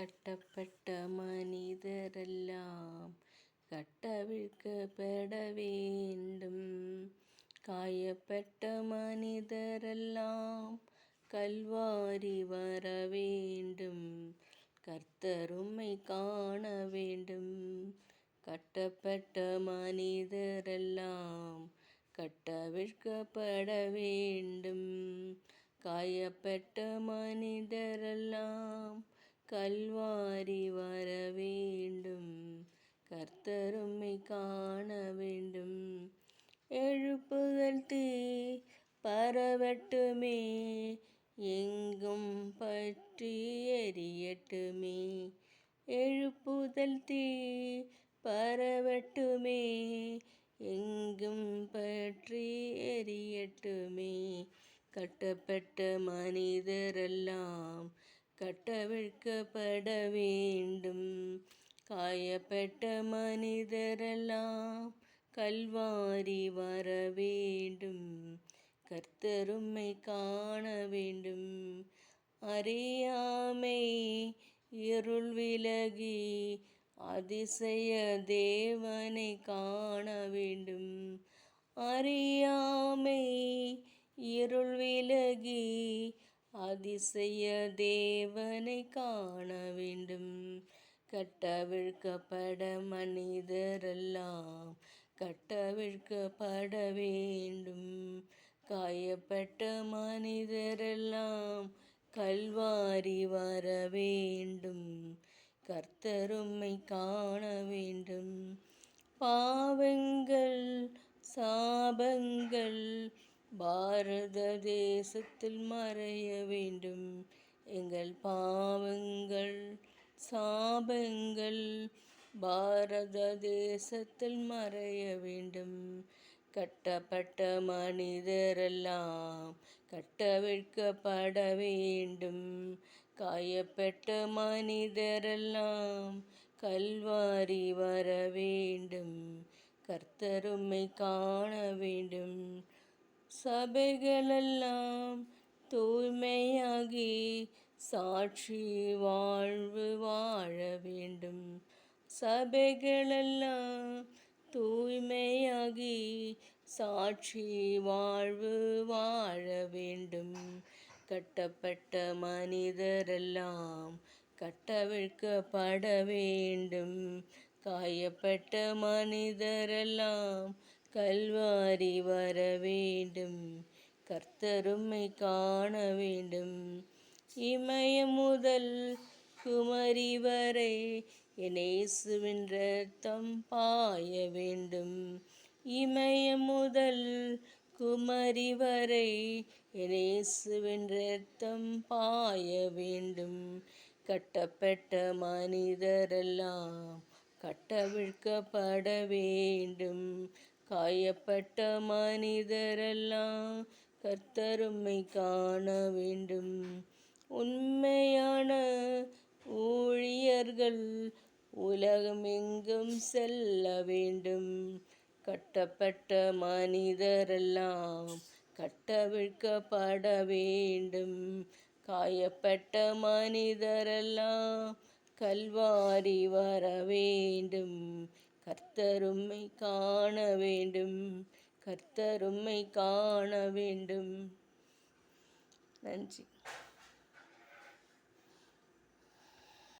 கட்டப்பட்ட மனிதரெல்லாம் கட்டவிழ்க்கப்பட வேண்டும். காயப்பட்ட மனிதரெல்லாம் கல்வாரி வர வேண்டும். கர்த்தர் உம்மை காண வேண்டும். கட்டப்பட்ட மனிதரெல்லாம் கட்டவிழ்க்கப்பட வேண்டும். காயப்பட்ட மனிதரெல்லாம் கல்வாரி வர வேண்டும். கர்த்தர் உம்மை காண வேண்டும். எழுப்புதல் தீ பரவட்டுமே, எங்கும் பற்றி எரியட்டுமே. எழுப்புதல் தீ பரவட்டுமே, எங்கும் பற்றி எரியட்டுமே. கட்டப்பட்ட மனிதரெல்லாம் கட்டவிழ்க்கப்பட வேண்டும். காயப்பட்ட மனிதரெல்லாம் கல்வாரி வர வேண்டும். கர்த்தர் உம்மை காண வேண்டும். அறியாமை இருள் விலகி அதிசய தேவனை காண வேண்டும். அறியாமை இருள் விலகி அதிசய தேவனை காண வேண்டும். கட்டவிழ்க்கப்பட மனிதரெல்லாம் கட்டவிழ்க்கப்பட வேண்டும். காயப்பட்ட மனிதரெல்லாம் கல்வாரி வர வேண்டும். கர்த்தர் உம்மை காண வேண்டும். பாவங்கள் சாபங்கள் பாரத தேசத்தில் மறைய வேண்டும். எங்கள் பாவங்கள் சாபங்கள் பாரத தேசத்தில் மறைய வேண்டும். கட்டப்பட்ட மனிதரெல்லாம் கட்டவிழ்க்கப்பட வேண்டும். காயப்பட்ட மனிதரெல்லாம் கல்வாரி வர வேண்டும். கர்த்தர் உம்மை காண வேண்டும். சபைகளெல்லாம் தூய்மையாகி சாட்சி வாழ்வு வாழ வேண்டும். சபைகளெல்லாம் தூய்மையாகி சாட்சி வாழ்வு வாழ வேண்டும். கட்டப்பட்ட மனிதரெல்லாம் கட்டவிழ்க்கப்பட வேண்டும். காயப்பட்ட மனிதரெல்லாம் கல்வாரி வர வேண்டும். கர்த்தர் உம்மை காண வேண்டும். இமயம் முதல் குமரி வரை என் இயேசுவின் இரத்தம் பாய வேண்டும். இமயம் முதல் குமரி வரை என் இயேசுவின் இரத்தம் பாய வேண்டும். கட்டப்பட்ட மனிதரெல்லாம் கட்டவிழ்க்கப்பட வேண்டும். காயப்பட்ட மனிதரெல்லாம் கர்த்தர் உம்மை காண வேண்டும். உண்மையான ஊழியர்கள் உலகமெங்கும் செல்ல வேண்டும். கட்டப்பட்ட மனிதரெல்லாம் கட்டவிழ்க்கப்பட வேண்டும். காயப்பட்ட மனிதரெல்லாம் கல்வாரி வர வேண்டும். கர்த்தர் உம்மை காண வேண்டும். கர்த்தர் உம்மை காண வேண்டும். நன்றி.